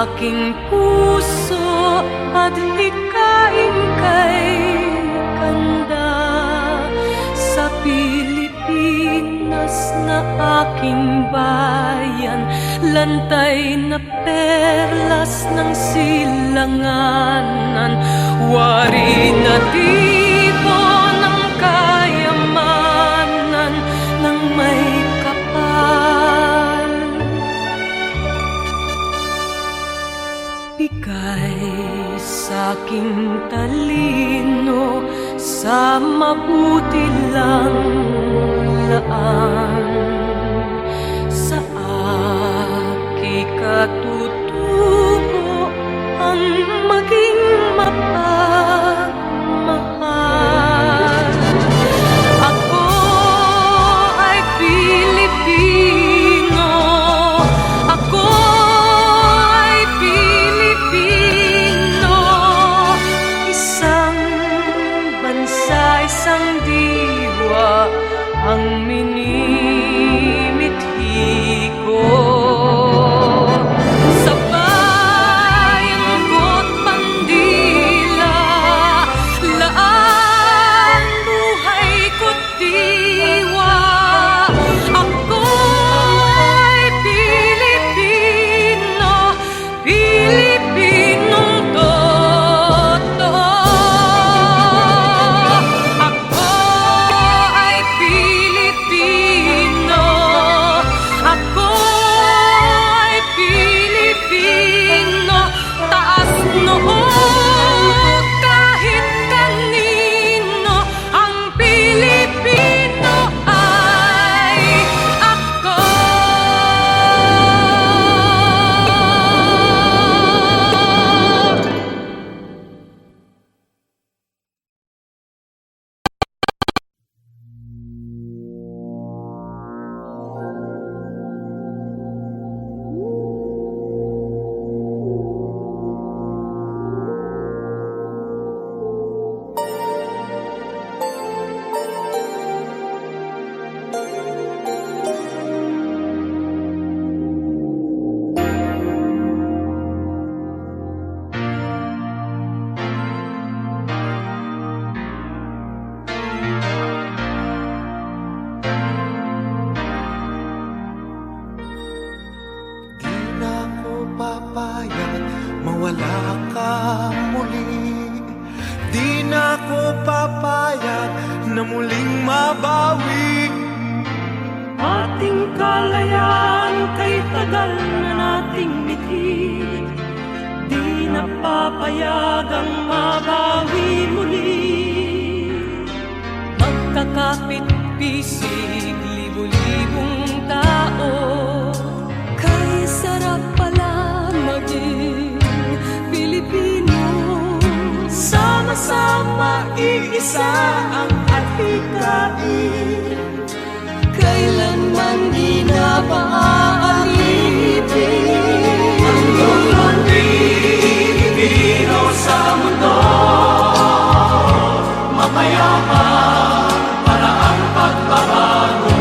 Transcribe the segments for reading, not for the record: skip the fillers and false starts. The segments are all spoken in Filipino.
aking puso at hikain kay ganda sa Pilipinas na aking bayan, lantay na perlas ng silanganan, wari na tipo ng kayamanan ng may kapal. Bigay sa'king talino sa mabuti lang laan, sa aki katutubo ang maging mapagmahal. Ako ay Pilipino, ako ay Pilipino, isang bansa, isang diwa ang minimithi ko. Sa bayang Got Bandila, laan buhay ko't diwa. Ako ay Pilipino, Pilipinong totoo. Ako ay Pilipino, ako ay Pilipino, taas noo kahit kanino, ang Pilipino ay ako. Di na ko papayag mawala ka muli. Di na ko papayag na muling mabawi. Ating kalayaan kay tagal na nating mithi, di na papayagang mabawi muli. Magkakapit-bisig libo-libong tao, kay sarap pala maging Pilipino. Sama-sama iisa ang adhikain, kailanman di na maaalipin. Hanggang Pilipino sa mundo, mapayapa para ang pagbabago.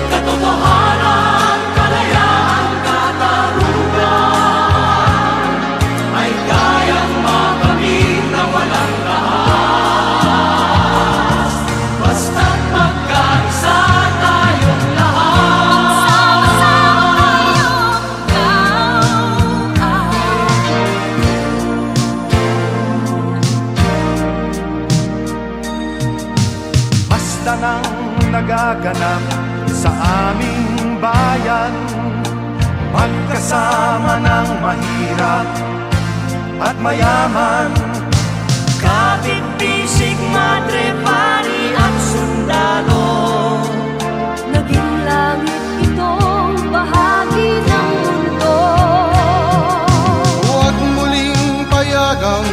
Katotohanan, kalayaan, katarungan ay kayang makamit na walang rahas, basta't magkaisa tayong lahat. Basta nang nagaganap sa aming bayan, magkasama ng mahirap at mayaman. Kapit-bisig, madre, pari at sundalo, naging langit itong bahagi ng mundo. Huwag muling payagang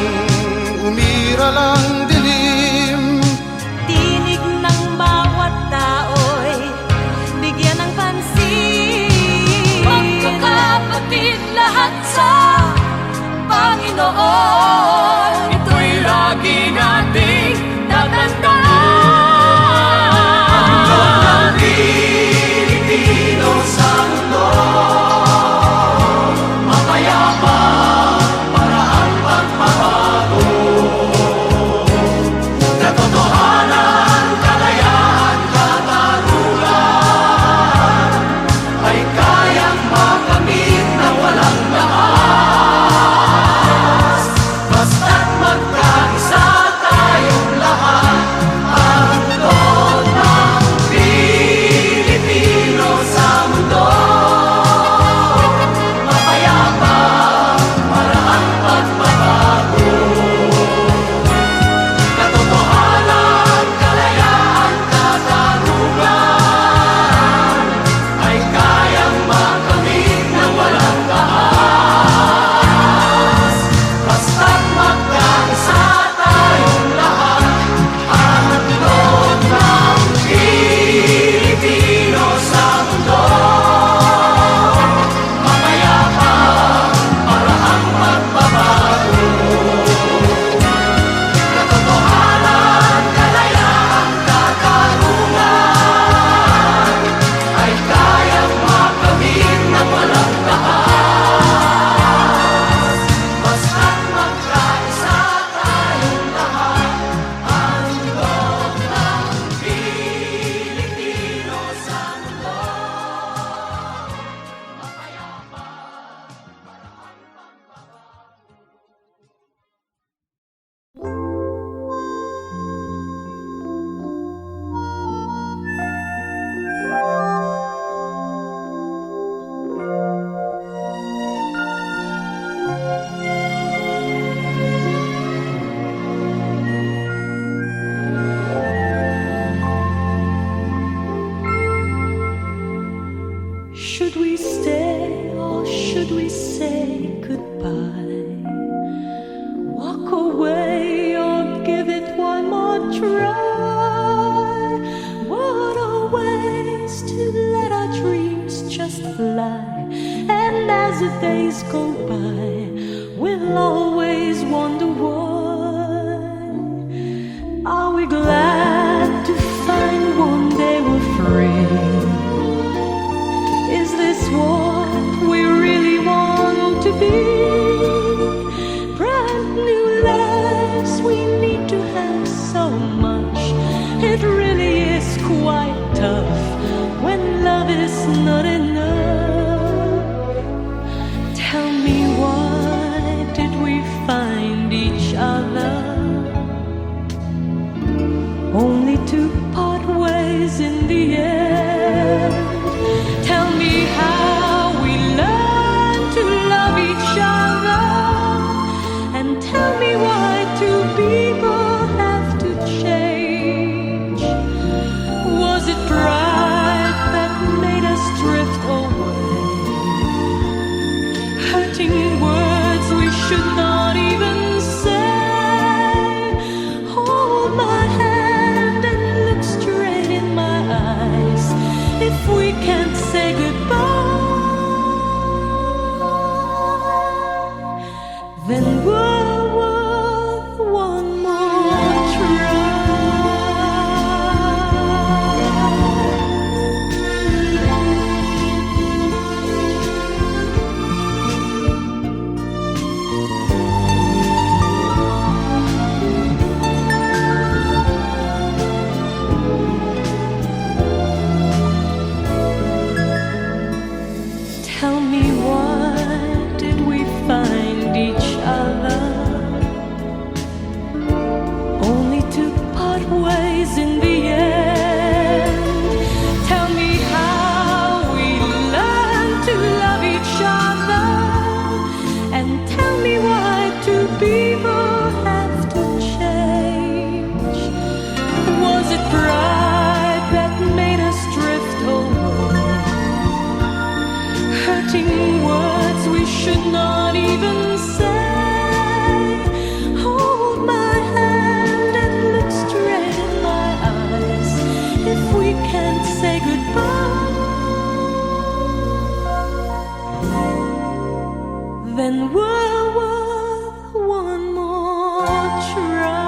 umiral ang dilim. Tinig ng bawat tao'y bigyan ng pansin. Magkakapatid lahat sa Panginoon, ito'y lagi nating tatandaan. say goodbye. Walk away or give it one more try. What a waste to let our dreams just fly. And as the days go by, we'll always wonder why. Are we glad to find one day we're free? Is this what we really want to be? Brand new lives, we need to have so much. It really is quite tough when love is not enough. Tell me, why did we find each other only to part ways in the end? Tell me how we learned to love each other, and tell me why two people have to change. Was it pride that made us drift away? Hurting words we should not even say. Hold my hand and look straight in my eyes. If we can't say goodbye, then we're worth one more try. Tell me, why did we find each other only to part ways in the end? Tell me how we learned to love each other, and tell me why two people have to change. Was it pride that made us drift away? Hurting words we should not even say. Hold my hand and look straight in my eyes. If we can't say goodbye, then we're worth one more try.